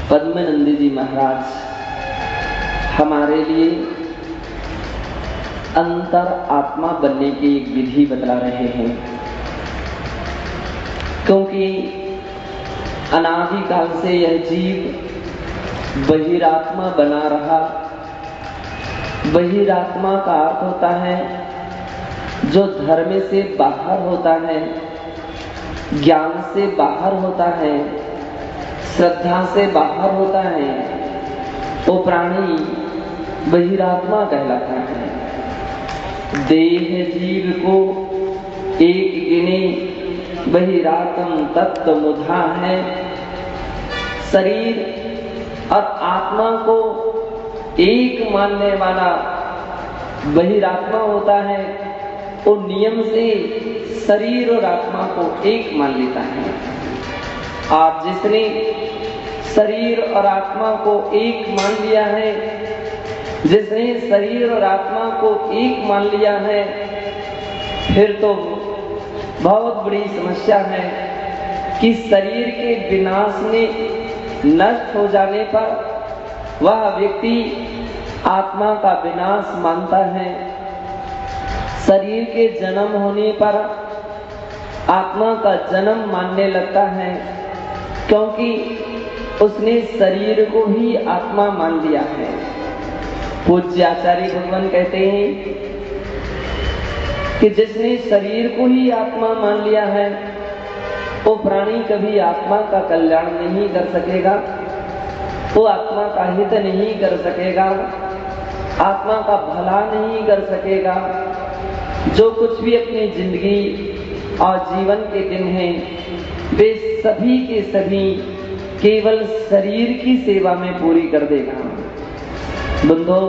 पद्मानंद जी महाराज हमारे लिए अंतर आत्मा बनने की एक विधि बतला रहे हैं, क्योंकि अनादिकाल से यह जीव बहिरात्मा बना रहा। बहिरात्मा का अर्थ होता है जो धर्म से बाहर होता है, ज्ञान से बाहर होता है, श्रद्धा से बाहर होता है, वो प्राणी बहिरात्मा कहलाता है। देह जीव को एक गिने बहिरात्म तत्व मुधा है। शरीर और आत्मा को एक मानने वाला बहिरात्मा होता है, वो नियम से शरीर और आत्मा को एक मान लेता है। आज जिसने शरीर और आत्मा को एक मान लिया है, जिसने शरीर और आत्मा को एक मान लिया है, फिर तो बहुत बड़ी समस्या है कि शरीर के विनाश में नष्ट हो जाने पर वह व्यक्ति आत्मा का विनाश मानता है। शरीर के जन्म होने पर आत्मा का जन्म मानने लगता है, क्योंकि उसने शरीर को ही आत्मा मान लिया है। पूज्य आचार्य भगवान कहते हैं कि जिसने शरीर को ही आत्मा मान लिया है, वो प्राणी कभी आत्मा का कल्याण नहीं कर सकेगा, वो आत्मा का हित नहीं कर सकेगा, आत्मा का भला नहीं कर सकेगा। जो कुछ भी अपनी जिंदगी और जीवन के दिन हैं, वे सभी के सभी केवल शरीर की सेवा में पूरी कर देगा। बंधो,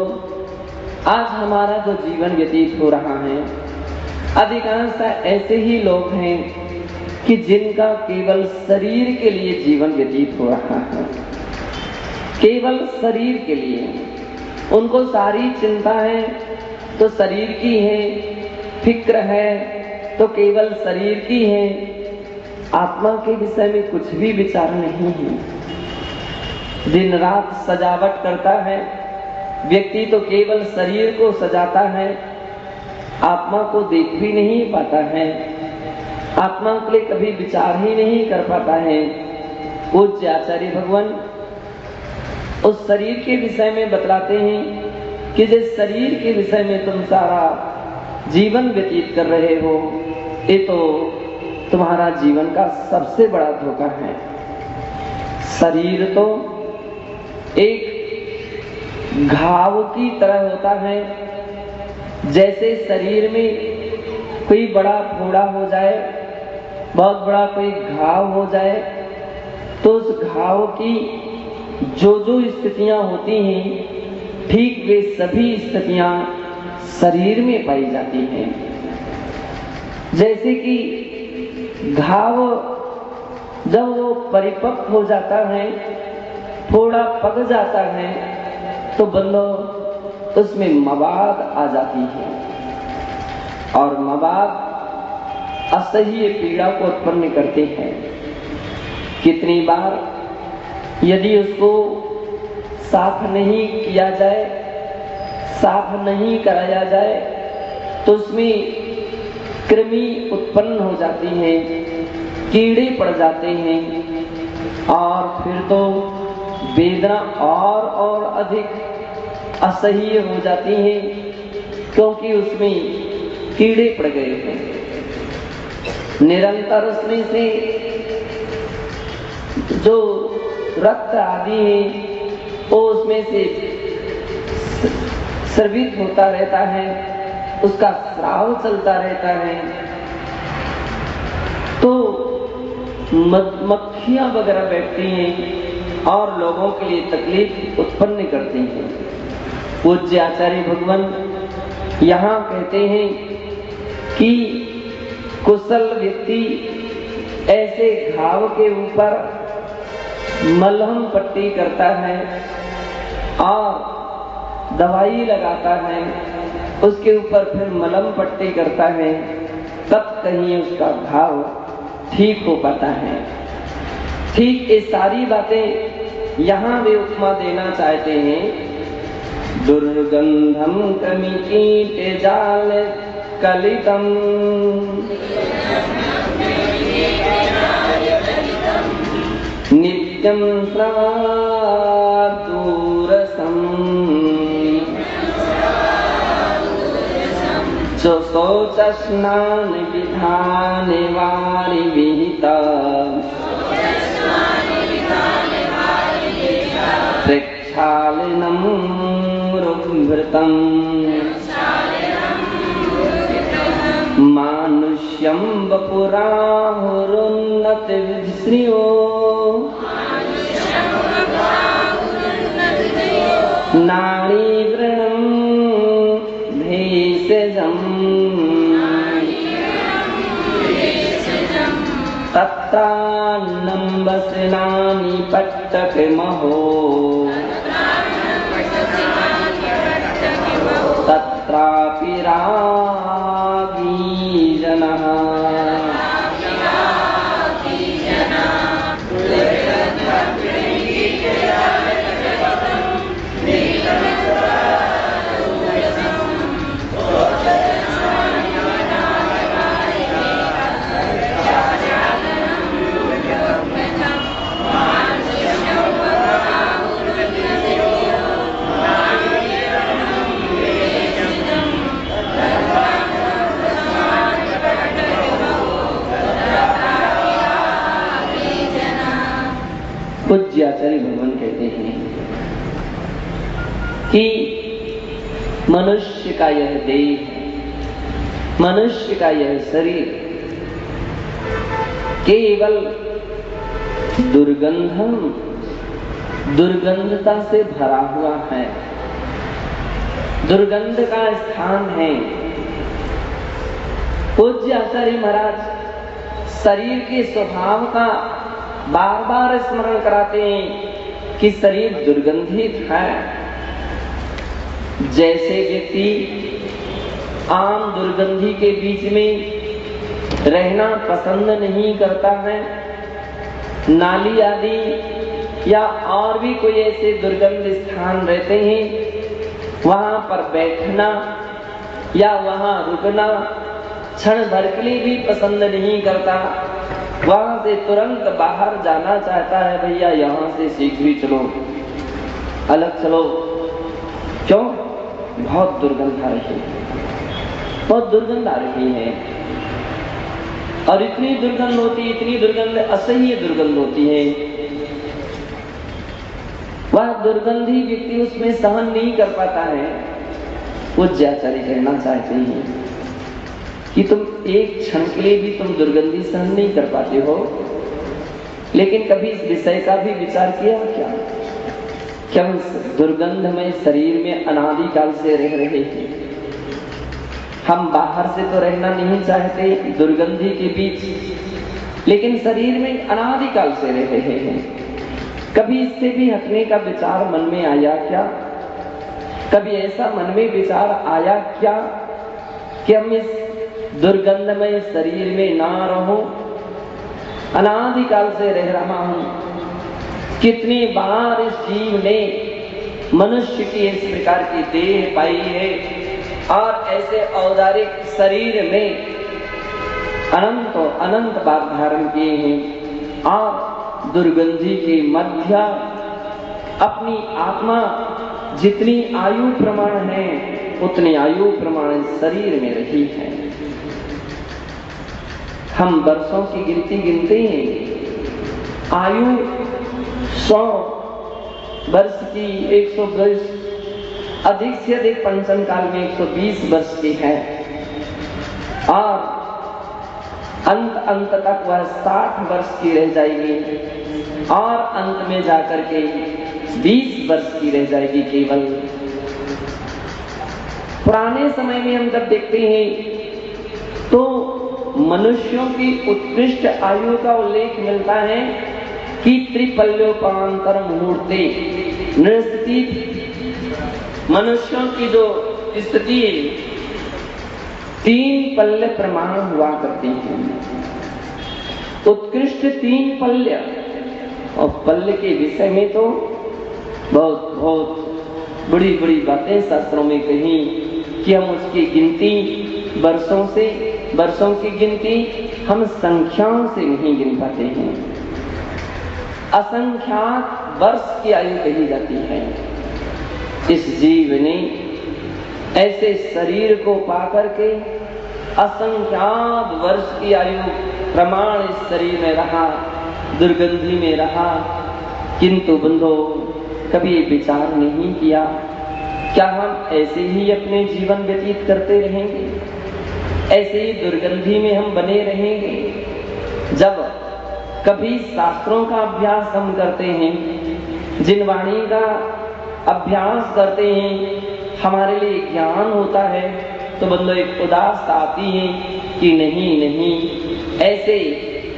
आज हमारा जो जीवन व्यतीत हो रहा है, अधिकांश ऐसे ही लोग हैं कि जिनका केवल शरीर के लिए जीवन व्यतीत हो रहा है, केवल शरीर के लिए। उनको सारी चिंता है तो शरीर की है, फिक्र है तो केवल शरीर की है, आत्मा के विषय में कुछ भी विचार नहीं है। दिन रात सजावट करता है व्यक्ति, तो केवल शरीर को सजाता है, आत्मा को देख भी नहीं पाता है, आत्मा के लिए कभी विचार ही नहीं कर पाता है। पूज्य आचार्य भगवान उस शरीर के विषय में बतलाते हैं कि जिस शरीर के विषय में तुम सारा जीवन व्यतीत कर रहे हो, ये तो तुम्हारा जीवन का सबसे बड़ा धोखा है। शरीर तो एक घाव की तरह होता है। जैसे शरीर में कोई बड़ा फोड़ा हो जाए, बहुत बड़ा कोई घाव हो जाए, तो उस घाव की जो जो स्थितियां होती हैं, ठीक वे सभी स्थितियां शरीर में पाई जाती हैं। जैसे कि घाव जब वो परिपक्व हो जाता है, थोड़ा पक जाता है, तो बंदो उसमें मवाद आ जाती है, और मवाद असह्य पीड़ा को उत्पन्न करते हैं। कितनी बार यदि उसको साफ नहीं किया जाए, साफ नहीं कराया जाए, तो उसमें कृमि उत्पन्न हो जाती हैं, कीड़े पड़ जाते हैं, और फिर तो वेदना और अधिक असह्य हो जाती है, क्योंकि उसमें कीड़े पड़ गए हैं। निरंतर उसमें से जो रक्त आदि है वो उसमें से स्रवित होता रहता है, उसका स्राव चलता रहता है, तो मक्खियां वगैरह बैठती हैं और लोगों के लिए तकलीफ उत्पन्न करती हैं। पूज्य आचार्य भगवान यहाँ कहते हैं कि कुशल व्यक्ति ऐसे घाव के ऊपर मलहम पट्टी करता है और दवाई लगाता है, उसके ऊपर फिर मलहम पट्टी करता है, तब कहीं उसका घाव ठीक हो पाता है। ठीक ये सारी बातें यहाँ वे उपमा देना चाहते हैं, दुर्गंधम कृमिकीट जाल कलितम नित्यं स्रादूरसं शोचस्नान विधान वारि विहिता प्रक्षालनं रुभृतं मानुष्यं वपुराहुरुन्नत विश्रियो नाड़ी वृणं भेषजम् तत्रान्नं वसनानि पट्टकमहो तत्रापि रागी जनः पूज्य आचार्य भगवान कहते हैं कि मनुष्य का यह देह, मनुष्य का यह शरीर केवल दुर्गंधता से भरा हुआ है, दुर्गंध का स्थान है। पूज्य आचार्य महाराज शरीर के स्वभाव का बार बार स्मरण कराते हैं कि शरीर दुर्गंधित है। जैसे व्यक्ति आम दुर्गंधी के बीच में रहना पसंद नहीं करता है, नाली आदि या और भी कोई ऐसे दुर्गंध स्थान रहते हैं, वहां पर बैठना या वहां रुकना क्षण भर के लिए भी पसंद नहीं करता, वहां से तुरंत बाहर जाना चाहता है, भैया यहाँ से शीघ्र ही चलो, अलग चलो। क्यों? बहुत दुर्गंध आ रही है, बहुत दुर्गंध आ रही है। और इतनी दुर्गंध होती, इतनी दुर्गंध, असह्य दुर्गंध होती है, वह दुर्गंधी व्यक्ति उसमें सहन नहीं कर पाता है। पूज्य आचार्य कहना चाहते हैं कि तुम एक क्षण के लिए भी तुम दुर्गंधी सहन नहीं कर पाते हो, लेकिन कभी इस विषय का भी विचार किया क्या? क्या हम दुर्गंधमय शरीर में अनादिकाल से रह रहे हैं? हम बाहर से तो रहना नहीं चाहते दुर्गंधी के बीच, लेकिन शरीर में अनादिकाल से रह रहे हैं। कभी इससे भी हटने का विचार मन में आया क्या? कभी ऐसा मन में विचार आया क्या कि हम इस दुर्गंधमय शरीर में ना रहो, अनादिकाल से रह रहा हूं। कितनी बार इस जीव ने मनुष्य की इस प्रकार की देह पाई है और ऐसे औदारिक शरीर में अनंत बार धारण किए हैं, और दुर्गंधी के मध्य अपनी आत्मा जितनी आयु प्रमाण है उतनी आयु प्रमाण शरीर में रही है। हम वर्षों की गिनती गिनते हैं, आयु 100 वर्ष की, 120, अधिक से अधिक पंचम काल में 120 वर्ष की है, और अंत तक वह 60 वर्ष की रह जाएगी, और अंत में जाकर के 20 वर्ष की रह जाएगी केवल। पुराने समय में हम जब देखते हैं तो मनुष्यों की उत्कृष्ट आयु का उल्लेख मिलता है कि त्रिपल्योपांतर मुहूर्ते नृस्थिति, मनुष्यों की जो स्थिति 3 पल्य प्रमाण हुआ करती हैं। उत्कृष्ट 3 पल्य और पल्ल के विषय में तो बहुत बहुत बड़ी बड़ी बातें शास्त्रों में कही कि हम उसकी गिनती वर्षों की गिनती हम संख्याओं से नहीं गिन पाते हैं। असंख्यात वर्ष की आयु कही जाती है। इस जीव ने ऐसे शरीर को पाकर के असंख्यात वर्ष की आयु प्रमाण इस शरीर में रहा, दुर्गंधी में रहा, किंतु बंधो कभी विचार नहीं किया क्या हम ऐसे ही अपने जीवन व्यतीत करते रहेंगे, ऐसे ही दुर्गंधी में हम बने रहेंगे। जब कभी शास्त्रों का अभ्यास हम करते हैं, जिन वाणी का अभ्यास करते हैं, हमारे लिए ज्ञान होता है, तो बंदो एक उदास आती है कि नहीं ऐसे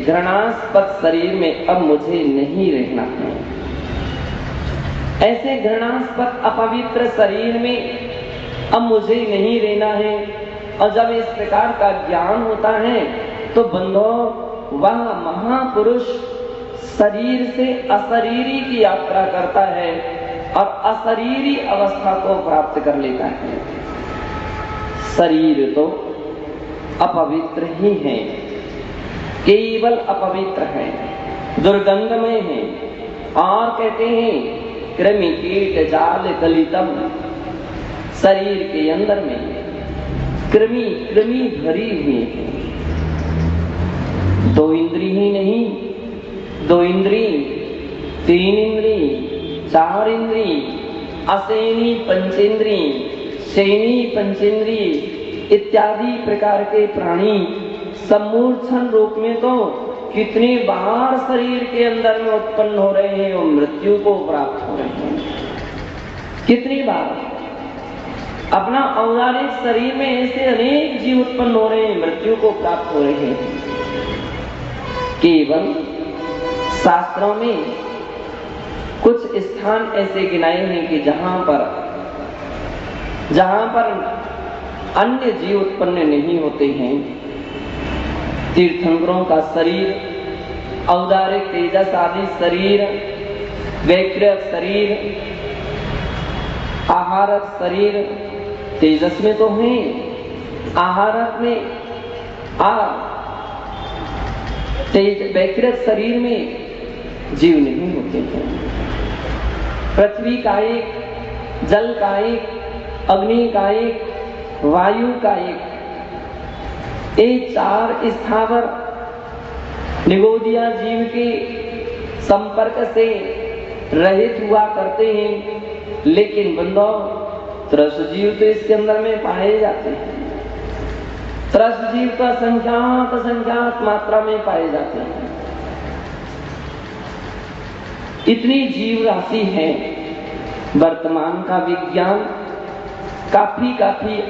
घृणास्पद शरीर में अब मुझे नहीं रहना है, ऐसे घृणास्पद अपवित्र शरीर में अब मुझे नहीं रहना है। और जब इस प्रकार का ज्ञान होता है तो बंधो वह महापुरुष शरीर से अशरीरी की यात्रा करता है और अशरीरी अवस्था को प्राप्त कर लेता है। शरीर तो अपवित्र ही है, केवल अपवित्र है, दुर्गंधमय है। और कहते हैं कृमि कीट जाल कलितम, शरीर के अंदर में कृमि भरी हुई है। दो इंद्री ही नहीं, दो इंद्री, तीन इंद्री, चार इंद्री, असेनी पंचेंद्री, सेनी पंचेंद्री इत्यादि प्रकार के प्राणी सम्मूर्छन रूप में तो कितनी बार शरीर के अंदर में उत्पन्न हो रहे हैं और मृत्यु को प्राप्त हो रहे हैं। कितनी बार अपना औदारिक शरीर में ऐसे अनेक जीव उत्पन्न हो रहे हैं, मृत्यु को प्राप्त हो रहे हैं। केवल शास्त्रों में कुछ स्थान ऐसे गिनाए हैं कि जहां पर अन्य जीव उत्पन्न नहीं होते हैं। तीर्थंकरों का शरीर, औदारिक तेजस आदि शरीर, वैकृत शरीर, आहारक शरीर, तेजस में तो है, आहारक में वैकृत शरीर में जीव नहीं होते हैं। पृथ्वी का एक, जल का एक, अग्नि का एक, वायु का एक, ये चार स्थावर निगोदिया जीव के संपर्क से रहित हुआ करते हैं। लेकिन बंदो त्रस जीव तो इसके अंदर में पाए जाते हैं। त्रस जीव का असंख्यात मात्रा में पाए जाते हैं। इतनी जीव राशि है। वर्तमान का विज्ञान काफी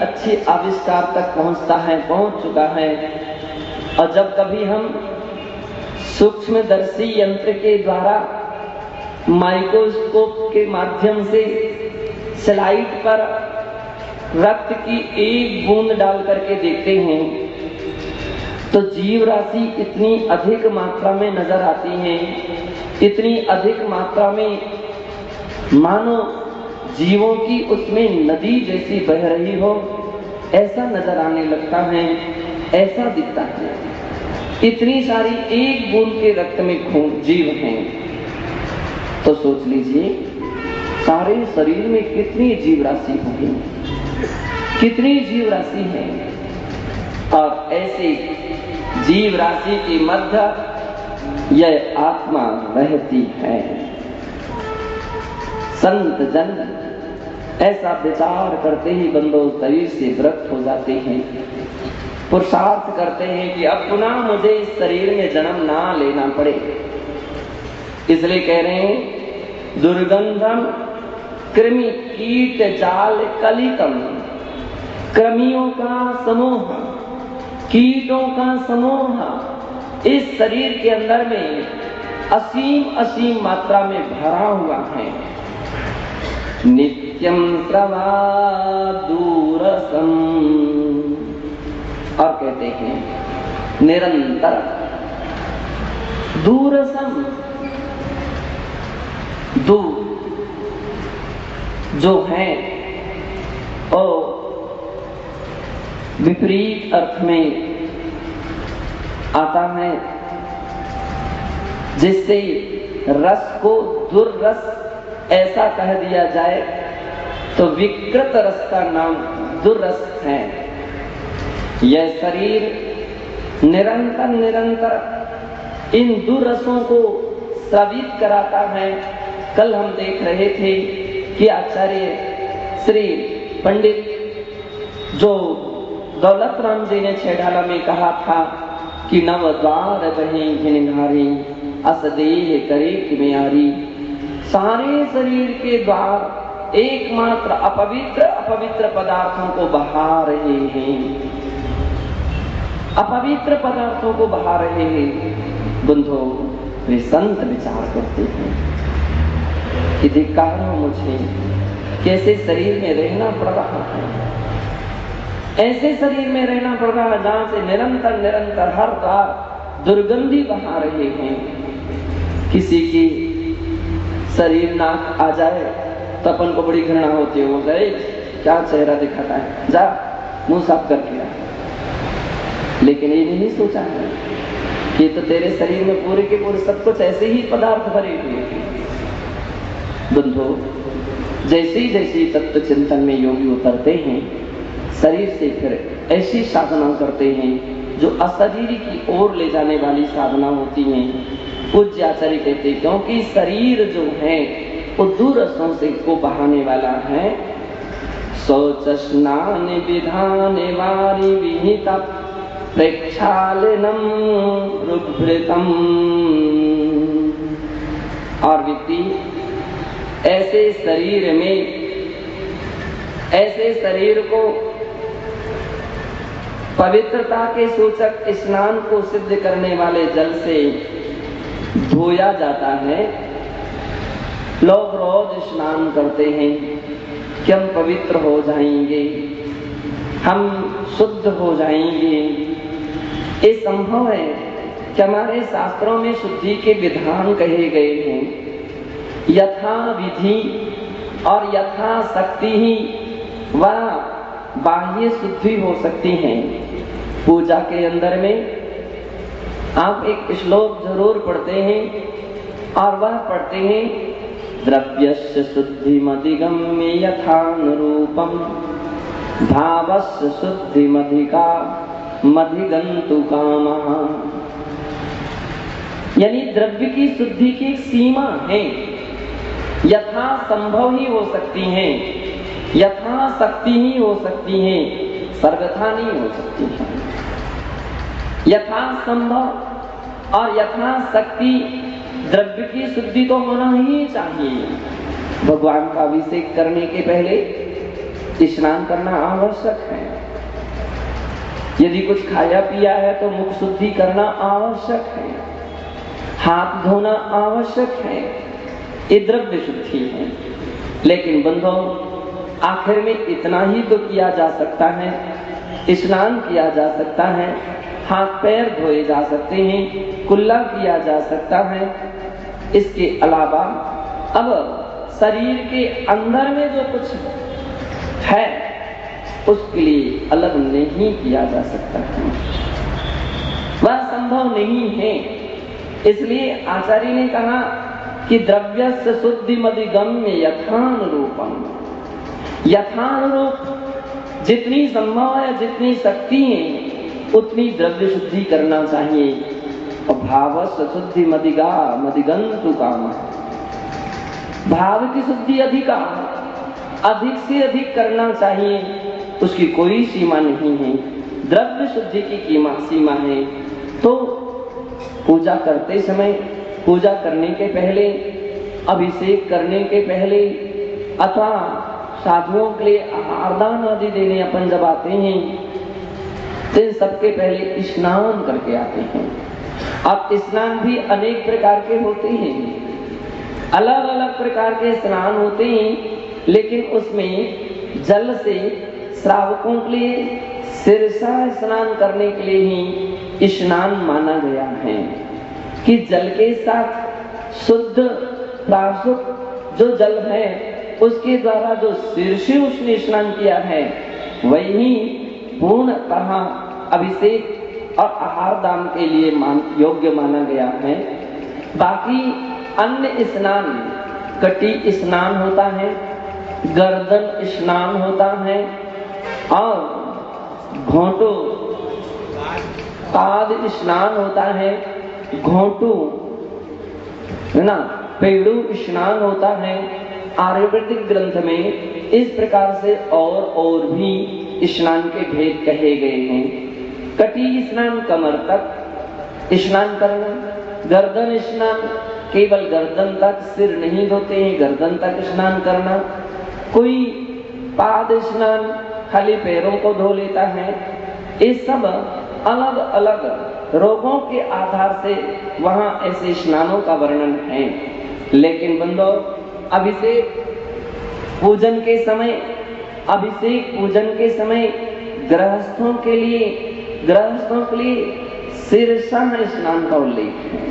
अच्छे आविष्कार तक पहुंच चुका है। और जब कभी हम सूक्ष्मदर्शी यंत्र के द्वारा माइक्रोस्कोप के माध्यम से स्लाइड पर रक्त की एक बूंद डाल करके देखते हैं तो जीव राशि इतनी अधिक मात्रा में नजर आती है, इतनी अधिक मात्रा में मानो जीवों की उसमें नदी जैसी बह रही हो, ऐसा नजर आने लगता है, ऐसा दिखता है। इतनी सारी एक बूंद के रक्त में खून जीव हैं, तो सोच लीजिए सारे शरीर में कितनी जीव राशि होगी, कितनी जीव राशि है। और ऐसे जीव राशि के मध्य यह आत्मा रहती है। संत जन ऐसा विचार करते ही बंदो शरीर से विरक्त हो जाते हैं, पुरुषार्थ करते हैं कि अब पुनः मुझे इस शरीर में जन्म ना लेना पड़े। इसलिए कह रहे हैं दुर्गंधम कृमि कीट जाल कलितम, कृमियों का समूह, कीटों का समूह इस शरीर के अंदर में असीम मात्रा में भरा हुआ है। नित्यम श्रवा दूरसम, और कहते हैं निरंतर दूरसम, जो हैं और विपरीत अर्थ में आता है, जिससे रस को दुर्रस ऐसा कह दिया जाए तो विकृत रस का नाम दुर्रस है। यह शरीर निरंतर निरंतर इन दुर्रसों को स्रावित कराता है। कल हम देख रहे थे कि आचार्य श्री पंडित जो दौलत राम जी ने छेड़ाला में कहा था कि नव द्वार बहे घिनघारी अस देह करे कि म्यारी। सारे शरीर के द्वार एकमात्र अपवित्र पदार्थों को बहा रहे हैं, अपवित्र पदार्थों को बहा रहे हैं। बंधो, वे संत विचार करते हैं कि धिक्कार हो मुझे, कैसे शरीर में रहना पड़ रहा है, ऐसे शरीर में रहना पड़ रहा है जहां से निरंतर निरंतर हर बार दुर्गंधी बहा रहे हैं। किसी की शरीर नाक आ जाए तो अपन को बड़ी घृणा होती है, वो गए क्या चेहरा दिखाता है, जा मुंह साफ करके आ। लेकिन ये नहीं सोचा है कि तो तेरे शरीर में पूरे के पूरे सब कुछ ऐसे ही पदार्थ भरे हुए हैं। बंधो, जैसे जैसे तत्व चिंतन में योगी उतरते हैं, शरीर से फिर ऐसी साधना करते हैं जो अशरीरी की ओर ले जाने वाली साधना होती हैं। पूज्य आचार्य कहते हैं क्योंकि शरीर जो है वो दुर्रसों से को बहाने वाला है। शौच स्नान विधान वारी विहिता प्रेक्षालनम रुभृतम। और व्यक्ति ऐसे शरीर को पवित्रता के सूचक स्नान को सिद्ध करने वाले जल से धोया जाता है। लोग रोज स्नान करते हैं कि हम पवित्र हो जाएंगे, हम शुद्ध हो जाएंगे। ये संभव है कि हमारे शास्त्रों में शुद्धि के विधान कहे गए हैं। यथा विधि और यथा शक्ति ही वह बाह्य शुद्धि हो सकती है। पूजा के अंदर में आप एक श्लोक जरूर पढ़ते हैं और वह पढ़ते हैं द्रव्यस्य शुद्धिमधिगम्य यथानुरूपम भावस्य शुद्धिमधिका मधिगन्तु कामः। यानी द्रव्य की शुद्धि की एक सीमा है, यथा संभव ही हो सकती है, यथा शक्ति ही हो सकती है, सर्वथा नहीं हो सकती है। यथा संभव और यथा शक्ति द्रव्य की शुद्धि तो होना ही चाहिए। भगवान का अभिषेक करने के पहले स्नान करना आवश्यक है। यदि कुछ खाया पिया है तो मुख शुद्धि करना आवश्यक है, हाथ धोना आवश्यक है। ये द्रव्य शुद्धि है। लेकिन बंधो, आखिर में इतना ही तो किया जा सकता है, स्नान किया जा सकता है, हाथ पैर धोए जा सकते हैं, कुल्ला किया जा सकता है। इसके अलावा अब शरीर के अंदर में जो कुछ है उसके लिए अलग नहीं किया जा सकता है, वह संभव नहीं है। इसलिए आचार्य ने कहा कि द्रव्यस्य शुद्धिमधिगम्य यथानुरूपम। यथानुरूप जितनी संभव है, जितनी शक्ति है, उतनी द्रव्य शुद्धि करना चाहिए। और भावस्य शुद्धिमधिगा मधिगन्तु कामः। भाव की शुद्धि अधिक से अधिक करना चाहिए, उसकी कोई सीमा नहीं है। द्रव्य शुद्धि की सीमा है। तो पूजा करते समय, पूजा करने के पहले, अभिषेक करने के पहले अथवा साधुओं के लिए आहार दान आदि देने अपन जब आते हैं तो सबके पहले स्नान करके आते हैं। अब स्नान भी अनेक प्रकार के होते हैं, अलग अलग प्रकार के स्नान होते हैं, लेकिन उसमें जल से श्रावकों के लिए सिरसा स्नान करने के लिए ही स्नान माना गया है कि जल के साथ शुद्ध प्राशुद्ध जो जल है उसके द्वारा जो सिर से उसने स्नान किया है वही पूर्णतः अभिषेक और आहार दान के लिए योग्य माना गया है। बाकी अन्य स्नान, कटी स्नान होता है, गर्दन स्नान होता है और घोंटू पाद स्नान होता है, घोंटू है ना, पेड़ू स्नान होता है। आयुर्वेदिक ग्रंथ में इस प्रकार से और भी स्नान के भेद कहे गए हैं। कटी स्नान कमर तक स्नान करना, गर्दन स्नान केवल गर्दन तक, सिर नहीं धोते हैं, गर्दन तक स्नान करना। कोई पाद स्नान खाली पैरों को धो लेता है। ये सब अलग अलग रोगों के आधार से वहां ऐसे स्नानों का वर्णन है। लेकिन बंदो, अभिषेक पूजन के समय गृहस्थों के लिए शीर्षाह स्नान का उल्लेख है।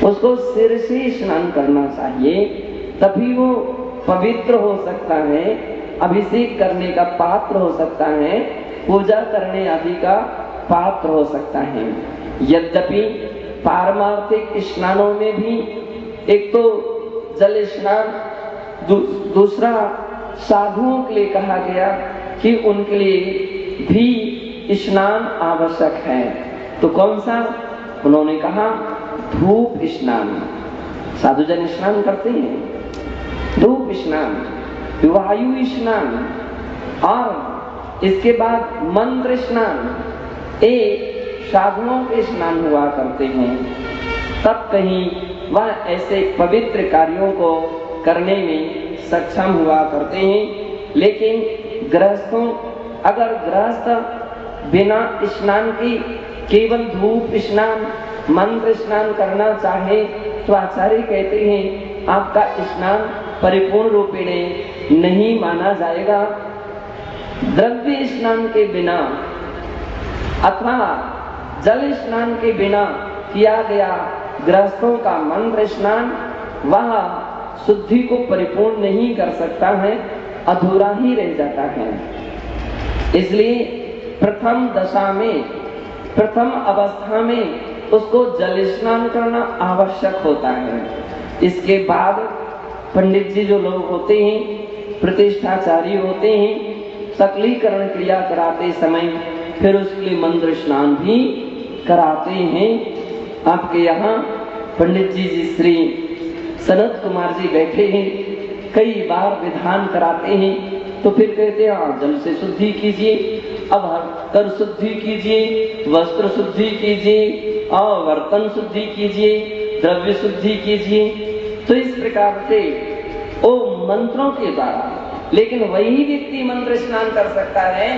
उसको सिर से स्नान करना चाहिए, तभी वो पवित्र हो सकता है, अभिषेक करने का पात्र हो सकता है, पूजा करने आदि का पात्र हो सकता है। यद्यपि पारमार्थिक स्नानों में भी एक तो जल स्नान, दूसरा साधुओं के लिए कहा गया कि उनके लिए भी स्नान आवश्यक है। तो कौन सा? उन्होंने कहा धूप स्नान। साधुजन स्नान करते हैं, धूप स्नान, वायु स्नान और इसके बाद मंत्र स्नान, एक साधुओं के स्नान हुआ करते हैं। तब कहीं वह ऐसे पवित्र कार्यों को करने में सक्षम हुआ करते हैं। लेकिन अगर गृहस्थ बिना स्नान की केवल धूप स्नान, मंत्र स्नान करना चाहे तो आचार्य कहते हैं आपका स्नान परिपूर्ण रूपेणे नहीं माना जाएगा। द्रव्य स्नान के बिना अथवा जल स्नान के बिना किया गया गृहस्थों का मंत्र स्नान वह शुद्धि को परिपूर्ण नहीं कर सकता है, अधूरा ही रह जाता है। इसलिए प्रथम अवस्था में उसको जल स्नान करना आवश्यक होता है। इसके बाद पंडित जी जो लोग होते हैं, प्रतिष्ठाचारी होते हैं, सकलीकरण क्रिया कराते समय फिर उसके लिए मंत्र स्नान भी कराते हैं। आपके यहाँ पंडित जी श्री सनत कुमार जी बैठे हैं, कई बार विधान कराते हैं तो फिर कहते हैं हाँ जल से शुद्धि कीजिए, अब कर शुद्धि कीजिए, वस्त्र शुद्धि कीजिए और बर्तन शुद्धि कीजिए, द्रव्य शुद्धि कीजिए। तो इस प्रकार से वो मंत्रों के द्वारा, लेकिन वही व्यक्ति मंत्र स्नान कर सकता है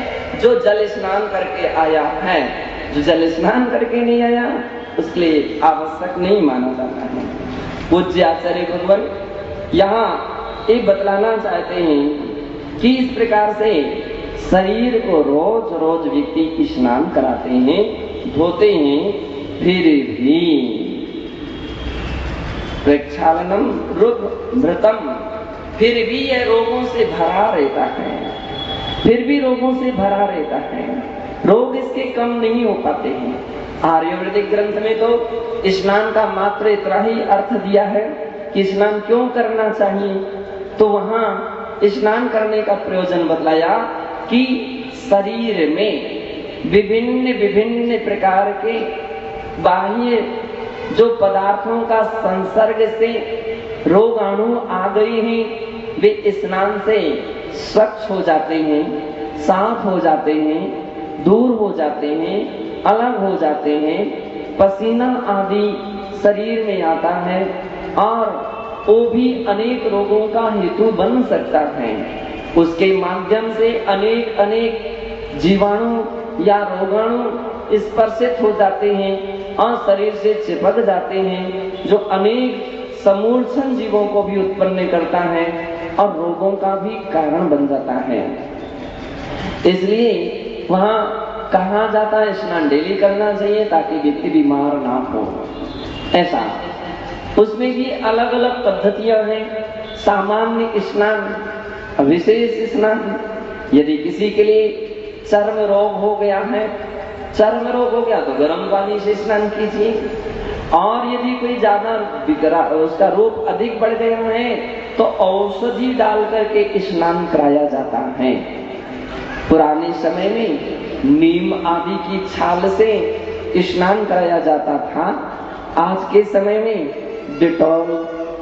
जो जल स्नान करके आया है। जो जल स्नान करके नहीं आया उसके लिए आवश्यक नहीं माना जाता है। पूज्य आचार्य भगवान यहाँ ये बतलाना चाहते हैं कि इस प्रकार से शरीर को रोज रोज व्यक्ति स्नान कराते हैं, धोते हैं, फिर भी प्रक्षालनम रुद्र मृतम, फिर भी यह रोगों से भरा रहता है, फिर भी रोगों से भरा रहता है। रोग इसके कम नहीं हो पाते हैं। आयुर्वेदिक ग्रंथ में तो स्नान का मात्र इतना ही अर्थ दिया है कि स्नान क्यों करना चाहिए। तो वहां स्नान करने का प्रयोजन बतलाया कि शरीर में विभिन्न विभिन्न प्रकार के बाह्य जो पदार्थों का संसर्ग से रोगाणु आ गए हैं, वे स्नान से स्वच्छ हो जाते हैं, साफ हो जाते हैं, दूर हो जाते हैं, अलग हो जाते हैं। पसीना आदि शरीर में आता है और वो भी अनेक रोगों का हेतु बन सकता है। उसके माध्यम से अनेक जीवाणु या रोगाणु स्पर्शित हो जाते हैं और शरीर से चिपक जाते हैं, जो अनेक समूलक्षण जीवों को भी उत्पन्न करता है और रोगों का भी कारण बन जाता है। इसलिए वहां कहा जाता है स्नान डेली करना चाहिए ताकि व्यक्ति बीमार ना हो। ऐसा उसमें भी अलग अलग पद्धतियां हैं। सामान्य स्नान, विशेष स्नान। यदि किसी के लिए चर्म रोग हो गया है, चर्म रोग हो गया तो गर्म पानी से स्नान कीजिए। और यदि कोई ज्यादा उसका रूप अधिक बढ़ गया है तो औषधि डाल करके स्नान कराया जाता है। पुराने समय में नीम आदि की छाल से स्नान कराया जाता था। आज के समय में डिटॉल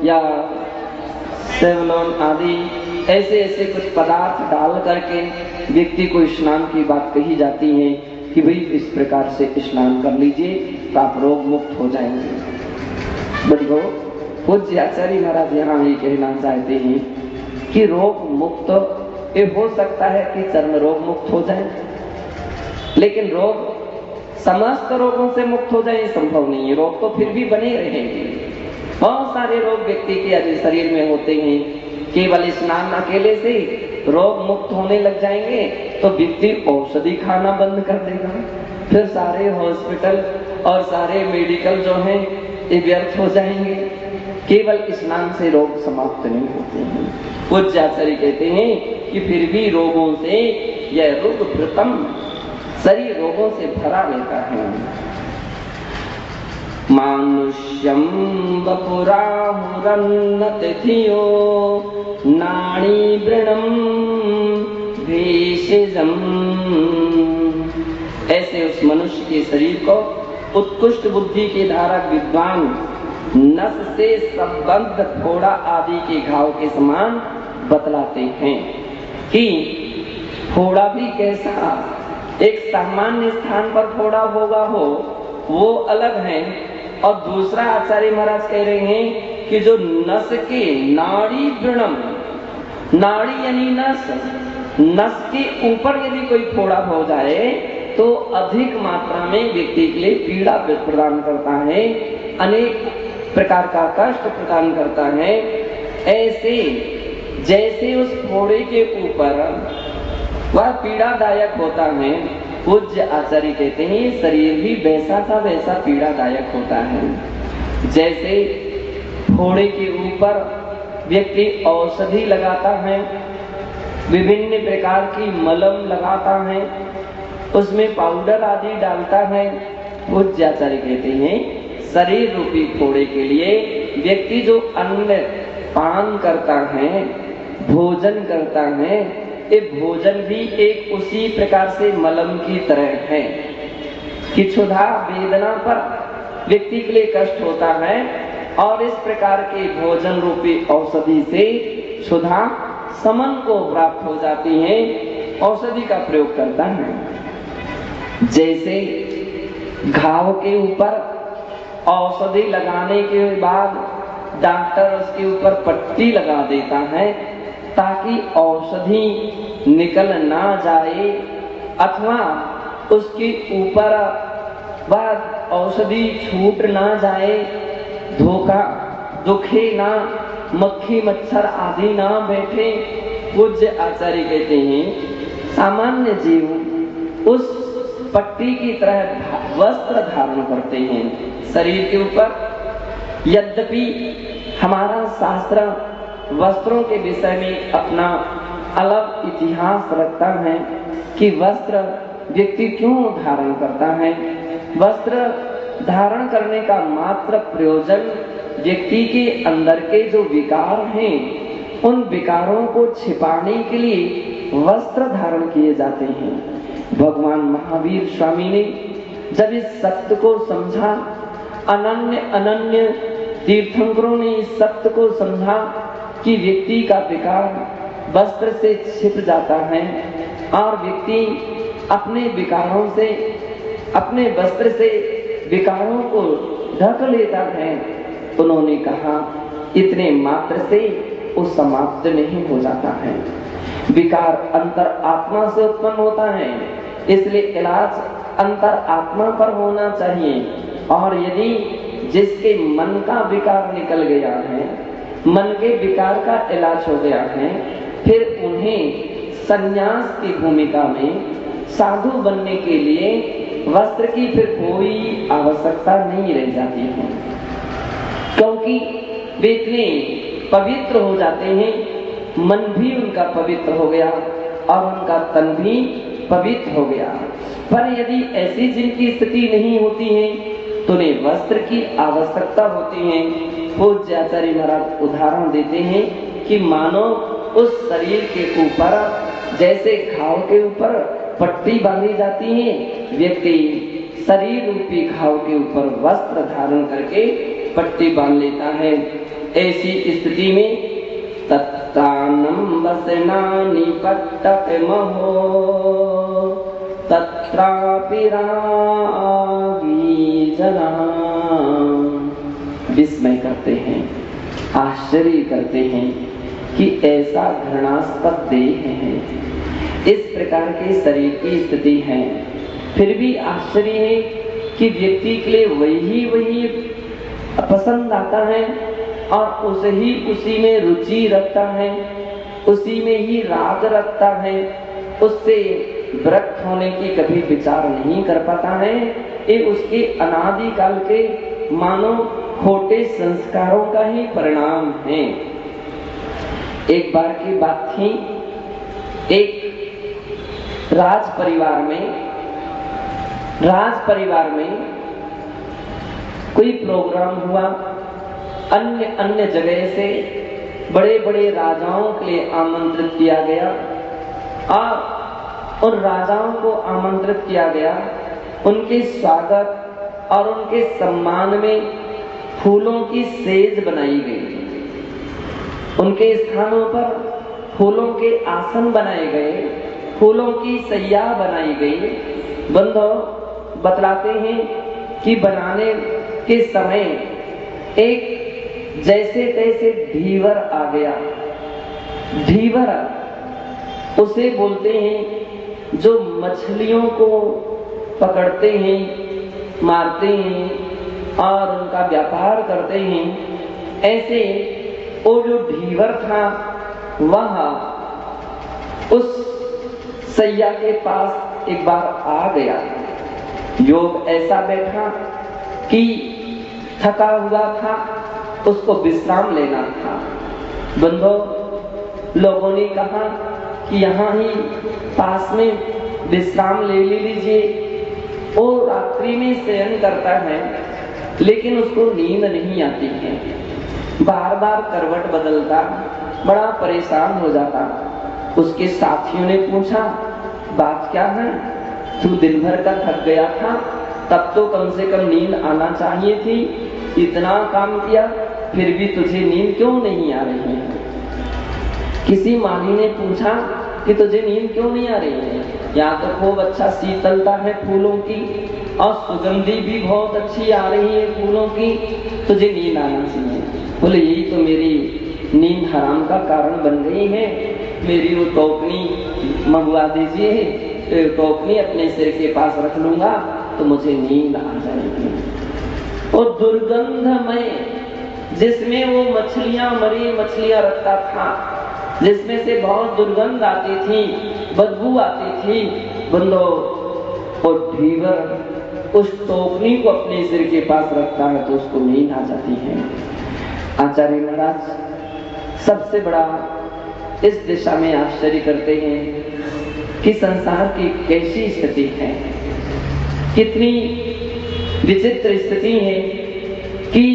या सेवलॉन आदि ऐसे ऐसे कुछ पदार्थ डाल करके व्यक्ति को स्नान की बात कही जाती है कि भाई इस प्रकार से स्नान कर लीजिए तो आप रोग मुक्त हो जाएंगे। बड़ो पूज्य आचार्य महाराज यहाँ ये कहना चाहते हैं कि रोग मुक्त ये हो सकता है कि चर्म रोग मुक्त हो जाए, लेकिन रोग समस्त रोगों से मुक्त हो जाए संभव नहीं है। रोग तो फिर भी बने रहेंगे। बहुत सारे रोग व्यक्ति के शरीर में होते हैं। केवल स्नान अकेले से रोग मुक्त होने लग जाएंगे तो व्यक्ति औषधि खाना बंद कर देगा, फिर सारे हॉस्पिटल और सारे मेडिकल जो हैं ये व्यर्थ हो जाएंगे। केवल स्नान से रोग समाप्त नहीं होते हैं। पूज्य आचार्य कहते हैं कि फिर भी रोगों से यह रोग भृतम, शरीर रोगों से भरा रहता है। मानुष्यम वपुराहुरन्न तिथियो नाड़ी वृणम भेषजम। ऐसे उस मनुष्य के शरीर को उत्कृष्ट बुद्धि के धारक विद्वान नस से संबद्ध फोड़ा आदि के घाव के समान बतलाते हैं कि फोड़ा भी कैसा, एक सामान्य स्थान पर फोड़ा होगा हो वो अलग है, और दूसरा आचार्य महाराज कह रहे हैं कि जो नस के नाड़ी वृणम, नाड़ी यानी नस, नस के ऊपर यदि कोई फोड़ा हो जाए तो अधिक मात्रा में व्यक्ति के लिए पीड़ा प्रदान करता है, अनेक प्रकार का कष्ट प्रदान करता है। ऐसे जैसे उस फोड़े के ऊपर वह पीड़ादायक होता है, पूज्य आचार्य कहते हैं शरीर भी वैसा का वैसा पीड़ादायक होता है। जैसे फोड़े के ऊपर व्यक्ति औषधि लगाता है, विभिन्न प्रकार की मलम लगाता है, उसमें पाउडर आदि डालता है। पूज्य आचार्य कहते हैं शरीर रूपी फोड़े के लिए व्यक्ति जो अन्न पान करता है, भोजन करता है, ये भोजन भी एक उसी प्रकार से मलम की तरह है कि क्षुधा वेदना पर व्यक्ति के लिए कष्ट होता है, और इस प्रकार के भोजन रूपी औषधि से क्षुधा समन को प्राप्त हो जाती है, औषधि का प्रयोग करता है। जैसे घाव के ऊपर औषधि लगाने के बाद डॉक्टर उसके ऊपर पट्टी लगा देता है ताकि औषधि निकल ना जाए, अथवा उसके ऊपर वह औषधि छूट ना जाए, धोखा दुखे ना, मक्खी मच्छर आदि ना बैठे। पूज्य आचार्य कहते हैं सामान्य जीव उस पट्टी की तरह वस्त्र धारण करते हैं शरीर के ऊपर। यद्यपि हमारा शास्त्र वस्त्रों के विषय में अपना अलग इतिहास रखता है कि वस्त्र व्यक्ति क्यों धारण करता है। वस्त्र धारण करने का मात्र प्रयोजन व्यक्ति के अंदर के जो विकार हैं उन विकारों को छिपाने के लिए वस्त्र धारण किए जाते हैं। भगवान महावीर स्वामी ने जब इस सत्य को समझा, अनन्य अनन्य तीर्थंकरों ने इस सत्य को समझा कि व्यक्ति का विकार वस्त्र से छिप जाता है और व्यक्ति अपने विकारों से, अपने वस्त्र से विकारों को ढक लेता है, उन्होंने कहा इतने मात्र से वो समाप्त नहीं हो जाता है। विकार अंतर आत्मा से उत्पन्न होता है, इसलिए इलाज अंतर आत्मा पर होना चाहिए। और यदि जिसके मन का विकार निकल गया है, मन के विकार का इलाज हो गया है, फिर उन्हें संन्यास की भूमिका में साधु बनने के लिए वस्त्र की फिर कोई आवश्यकता नहीं रह जाती है, क्योंकि वे इतने पवित्र हो जाते हैं, मन भी उनका पवित्र हो गया और उनका तन भी पवित्र हो गया। पर यदि ऐसी जिनकी स्थिति नहीं होती है तो उन्हें वस्त्र की आवश्यकता होती है। पूज्य आचार्य महाराज उदाहरण देते हैं कि मानो उस शरीर के ऊपर जैसे घाव के ऊपर पट्टी बांधी जाती है, व्यक्ति शरीर रूपी घाव के ऊपर वस्त्र धारण करके पट्टी बांध लेता है। ऐसी स्थिति में तत्रानं वसनानि पट्टकमहो तत्रापि रागी जना विस्मय करते हैं, आश्चर्य करते हैं कि ऐसा घृणास्पद देह है, इस प्रकार के शरीर की स्थिति है। फिर भी आश्चर्य है कि व्यक्ति के लिए वही पसंद आता है और उसी में रुचि रखता है, उसी में ही राग रखता है, उससे विरक्त होने की कभी विचार नहीं कर पाता है। ये उसके अनादि काल के मानो खोटे संस्कारों का ही परिणाम है। एक बार की बात थी, एक राज परिवार में कोई प्रोग्राम हुआ, अन्य जगह से बड़े बड़े राजाओं के लिए आमंत्रित किया गया और उन राजाओं को आमंत्रित किया गया। उनके स्वागत और उनके सम्मान में फूलों की सेज बनाई गई, उनके स्थानों पर फूलों के आसन बनाए गए, फूलों की सैया बनाई गई। बंधु बतलाते हैं कि बनाने के समय एक जैसे तैसे ढीवर आ गया। ढीवर उसे बोलते हैं जो मछलियों को पकड़ते हैं, मारते हैं और उनका व्यापार करते हैं। ऐसे वो जो ढीवर था वह उस सैया के पास एक बार आ गया। योग ऐसा बैठा कि थका हुआ था, उसको विश्राम लेना था। बंधु लोगों ने कहा कि यहाँ ही पास में विश्राम ले लीजिए। वो रात्रि में शयन करता है लेकिन उसको नींद नहीं आती है, बार बार करवट बदलता, बड़ा परेशान हो जाता। उसके साथियों ने पूछा, बात क्या है? तू दिन भर का थक गया था, तब तो कम से कम नींद आना चाहिए थी, इतना काम किया फिर भी तुझे नींद क्यों नहीं आ रही है? किसी माली ने पूछा कि तुझे नींद क्यों नहीं आ रही है? यहाँ तो खूब अच्छा शीतलता है फूलों की और सुगंधी भी बहुत अच्छी आ रही है फूलों की, तुझे नींद आना चाहिए। बोले यही तो मेरी नींद हराम का कारण बन गई है, मेरी वो टोकनी मंगवा दीजिए, टोकनी अपने सिर के पास रख लूंगा तो मुझे नींद आ जाएगी। और दुर्गंधमय जिसमें वो मछलियां, मरी मछलियां रखता था, जिसमें से बहुत दुर्गंध आती थी, बदबू आती थी। बंदो और ढीवर उस टोकनी को अपने सिर के पास रखता है तो उसको नींद आ जाती है। आचार्य महाराज सबसे बड़ा इस दिशा में आश्चर्य करते हैं कि संसार की कैसी स्थिति है, कितनी विचित्र स्थिति है कि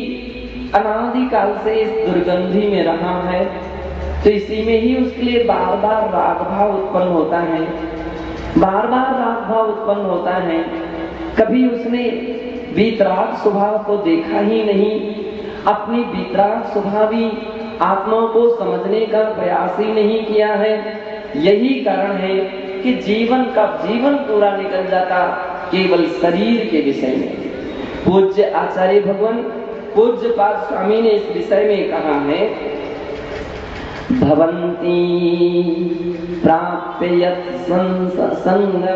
अनादिकाल से इस दुर्गंधी में रहा है तो इसी में ही उसके लिए बार बार राग भाव उत्पन्न होता है, बार बार राग भाव उत्पन्न होता है। कभी उसने वीतराग स्वभाव को देखा ही नहीं, अपनी वीतराग स्वभावी आत्मा को समझने का प्रयास ही नहीं किया है। यही कारण है कि जीवन पूरा निकल जाता केवल शरीर के विषय में। पूज्य आचार्य भगवान पूज्य पाद स्वामी ने इस विषय में कहा है, भवन्ति प्राप्य यत् संग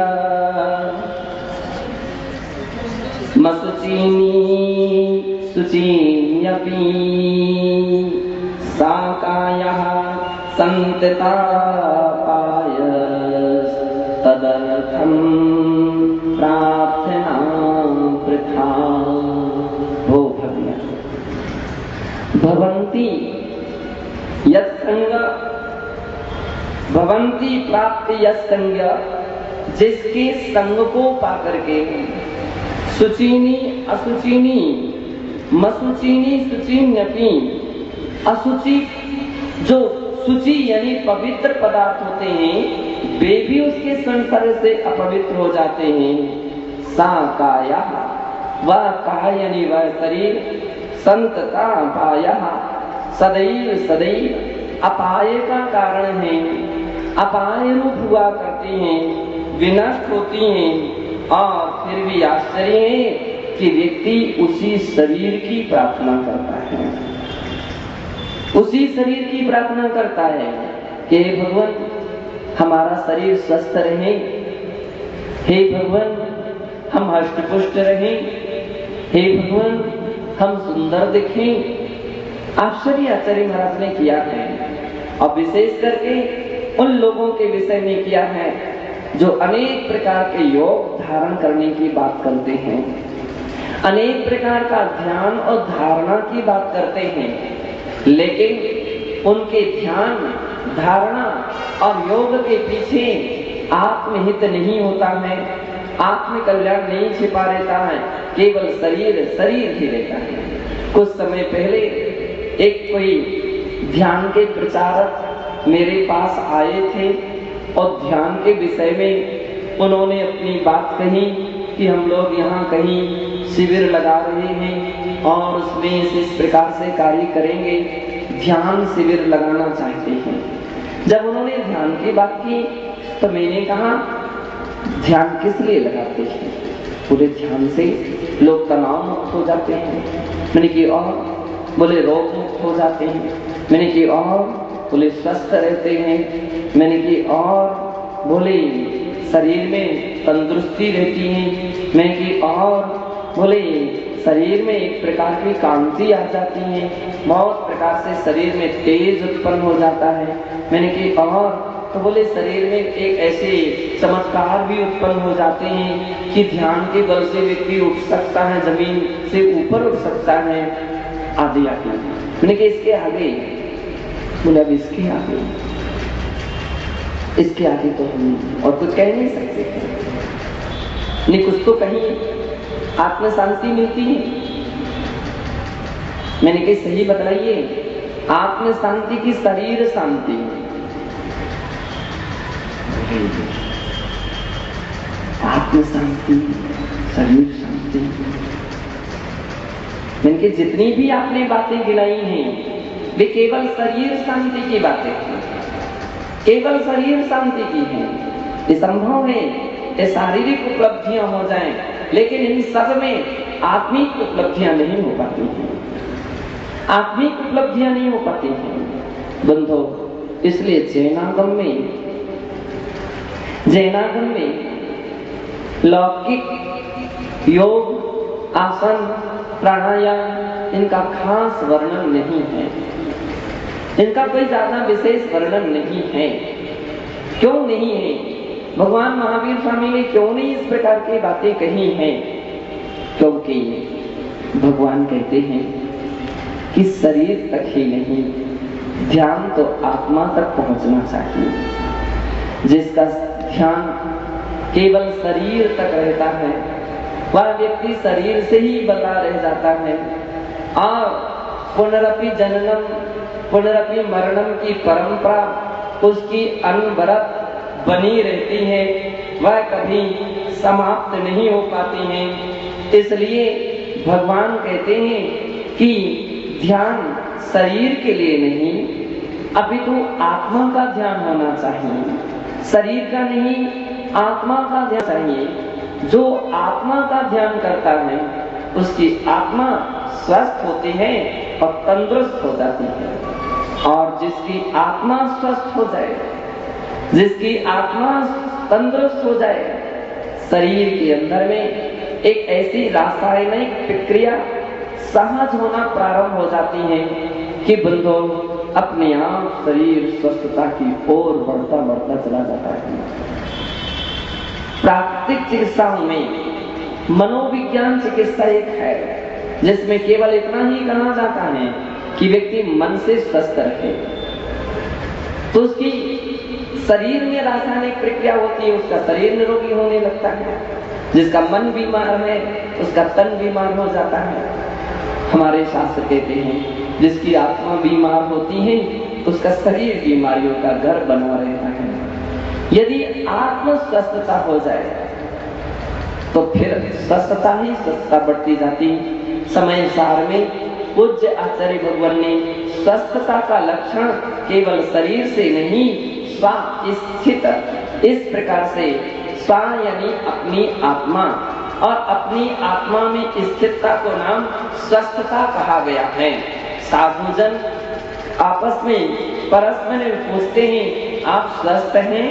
मसुचीनी सुचीन्यपि साकायः संतता पायस तदर्थं प्रार्थना वृथा। हो भवन्ति संति प्राप्ति यस्संग, जिसके संग को पाकर के शुचिनी असुचिनी मसुचिनी शुचिन्यपि, अशुचि जो शुचि यानी पवित्र पदार्थ होते हैं वे भी उसके संसर्ग से अपवित्र हो जाते हैं। सा काया, वह काया यानी वह शरीर, संतता पाया, सदैव सदैव अपाय का कारण है, अपाय रूप हुआ करती हैं, विनष्ट होती हैं। और फिर भी आश्चर्य है कि व्यक्ति उसी शरीर की प्रार्थना करता है, उसी शरीर की प्रार्थना करता है कि हे भगवान हमारा शरीर स्वस्थ रहे, हे भगवान हम हष्ट-पुष्ट रहें, हे भगवान हम सुंदर दिखें। आश्चर्य महाराज ने किया है और विशेष करके उन लोगों के विषय में किया है जो अनेक प्रकार के योग धारण करने की बात करते हैं, अनेक प्रकार का ध्यान और धारणा की बात करते हैं, लेकिन उनके ध्यान धारणा और योग के पीछे आत्महित नहीं होता है, आत्म कल्याण नहीं छिपा रहता है, केवल शरीर शरीर ही रहता है। कुछ समय पहले एक कोई ध्यान के प्रचारक मेरे पास आए थे और ध्यान के विषय में उन्होंने अपनी बात कही कि हम लोग यहाँ कहीं शिविर लगा रहे हैं और उसमें इस प्रकार से कार्य करेंगे, ध्यान शिविर लगाना चाहते हैं। जब उन्होंने ध्यान की बात की तो मैंने कहा ध्यान किस लिए लगाते हैं? पूरे ध्यान से लोग तनाव मुक्त हो जाते हैं। मैंने कि और बोले रोग मुक्त हो जाते हैं। मैंने कि और बोले स्वस्थ रहते हैं। मैंने कि और बोले शरीर में तंदुरुस्ती रहती है। मैंने कि और बोले शरीर में एक प्रकार की कांति आ जाती है, बहुत प्रकार से शरीर में तेज उत्पन्न हो जाता है। मैंने कि और तो बोले शरीर में एक ऐसे चमत्कार भी उत्पन्न हो जाते हैं कि ध्यान के बल से व्यक्ति उठ सकता है, जमीन से ऊपर उठ सकता है, आदि आदि। मैंने कि इसके आगे बोले अब इसके आगे तो हम और कुछ कह नहीं सकते। नहीं कुछ तो कहीं आत्म शांति मिलती है। मैंने कही सही बतलाइए, आत्म शांति की शरीर शांति, आत्म शांति शरीर शांति। मैंने कही जितनी भी आपने बातें गिनाई हैं वे केवल शरीर शांति की बातें हैं, केवल शरीर शांति की हैं। ये संभव है ये शारीरिक उपलब्धियां हो जाएं, लेकिन इन सब में आत्मिक उपलब्धियां नहीं हो पाती हैं, आत्मिक उपलब्धियां नहीं हो पाती हैं बंधो। इसलिए जैनागम में लौकिक योग आसन प्राणायाम इनका खास वर्णन नहीं है, इनका कोई ज्यादा विशेष वर्णन नहीं है। क्यों नहीं है? भगवान महावीर स्वामी ने क्यों नहीं इस प्रकार की बातें कही हैं? क्योंकि भगवान कहते हैं कि शरीर तक ही नहीं, ध्यान तो आत्मा तक पहुंचना चाहिए। जिसका ध्यान केवल शरीर तक रहता है वह व्यक्ति शरीर से ही बंधा रह जाता है और पुनरपि जननम पुनरपि मरणम की परंपरा उसकी अनवरत बनी रहती है, वह कभी समाप्त नहीं हो पाती है। इसलिए भगवान कहते हैं कि ध्यान शरीर के लिए नहीं अपितु आत्मा का ध्यान होना चाहिए, शरीर का नहीं आत्मा का ध्यान चाहिए। जो आत्मा का ध्यान करता है उसकी आत्मा स्वस्थ होती है और तंदुरुस्त हो जाती है। और जिसकी आत्मा स्वस्थ हो जाए, जिसकी आत्मा तंदुरुस्त हो जाए, शरीर के अंदर में एक ऐसी रासायनिक प्रक्रिया सहज होना प्रारंभ हो जाती है कि बंधो अपने आप शरीर स्वस्थता की ओर बढ़ता बढ़ता चला जाता है। प्राकृतिक चिकित्साओं में मनोविज्ञान चिकित्सा एक है जिसमें केवल इतना ही कहा जाता है कि व्यक्ति मन से स्वस्थ रहे, तो उसकी शरीर में रासायनिक प्रक्रिया होती है उसका शरीर निरोगी होने लगता है, जिसका मन बीमार है उसका तन बीमार हो जाता है। हमारे शास्त्र कहते हैं जिसकी आत्मा बीमार होती है उसका शरीर बीमारियों का घर बना रहता है। यदि आत्म स्वस्थता हो जाए तो फिर स्वस्थता ही स्वस्थता बढ़ती जाती। समय सार में पूज्य आचार्य भगवान ने स्वस्थता का लक्षण केवल शरीर से नहीं स्व स्थित इस प्रकार से स्व यानी अपनी आत्मा और अपनी आत्मा में स्थिरता को नाम स्वस्थता कहा गया है। साधुजन आपस में परस्पर पूछते हैं आप स्वस्थ हैं?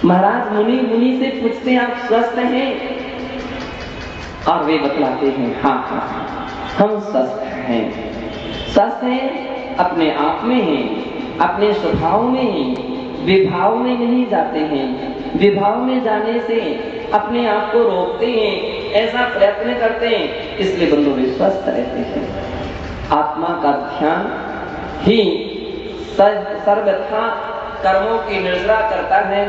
महाराज मुनि से पूछते हैं आप स्वस्थ हैं? और वे बतलाते हैं हाँ हम स्वस्थ हैं। स्वस्थ हैं अपने आप में हैं, अपने स्वभाव में हैं, विभाव में नहीं जाते हैं। विभाव में जाने से अपने आप को रोकते हैं, ऐसा प्रयत्न करते हैं, इसलिए बंधु वे स्वस्थ रहते हैं। आत्मा का ध्यान ही सर्वथा कर्मों की निर्जरा करता है,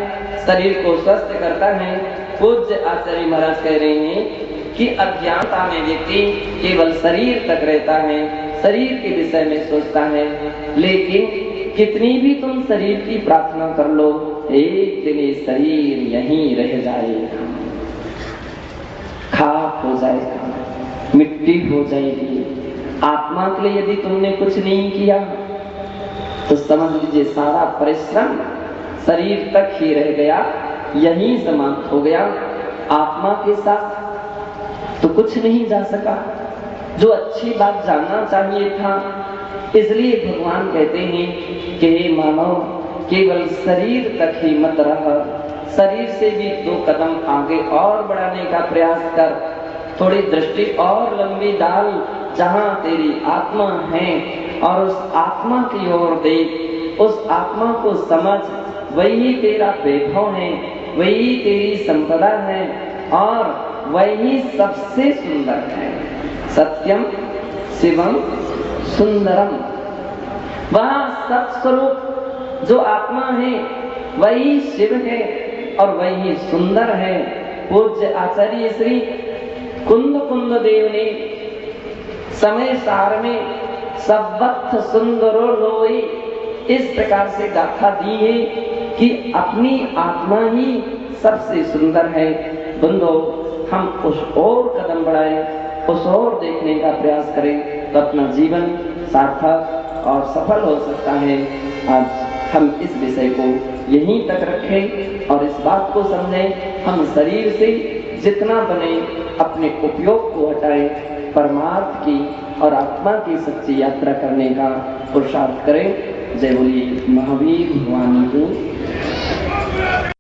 शरीर को स्वस्थ करता है। पूज्य आचार्य महाराज कह रहे हैं कि अज्ञानता में व्यक्ति केवल शरीर तक रहता है, शरीर के विषय में सोचता है, लेकिन कितनी भी तुम शरीर की प्रार्थना कर लो एक दिन ये शरीर यहीं रह जाएगा, खाक हो जाएगा, मिट्टी हो जाएगी। आत्मा के लिए यदि तुमने कुछ नहीं किया तो समझ लीजिए सारा परिश्रम शरीर तक ही रह गया, यहीं समाप्त हो गया। आत्मा के साथ तो कुछ नहीं जा सका, जो अच्छी बात जानना चाहिए था। इसलिए भगवान कहते हैं कि हे मानव केवल शरीर तक ही मत रह, शरीर से भी 2 कदम आगे और बढ़ाने का प्रयास कर, थोड़ी दृष्टि और लंबी डाल जहां तेरी आत्मा है और उस आत्मा की ओर देख, उस आत्मा को समझ, वही तेरा वैभव है, वही तेरी संपदा है और वही सबसे सुंदर है। सत्यम शिवम सुंदरम, वहां सत्स्वरूप जो आत्मा है वही शिव है और वही सुंदर है। पूज्य आचार्य श्री कुंद देव ने समय सार में सबथ सुंदरो लोई इस प्रकार से गाथा दी है कि अपनी आत्मा ही सबसे सुंदर है। बंदो हम उस और कदम बढ़ाएं, उस और देखने का प्रयास करें तो अपना जीवन सार्थक और सफल हो सकता है। आज हम इस विषय को यहीं तक रखें और इस बात को समझें, हम शरीर से जितना बने अपने उपयोग को हटाएं, परमार्थ की और आत्मा की सच्ची यात्रा करने का पुरुषार्थ करें। जय बोलिए महावीर भगवान की।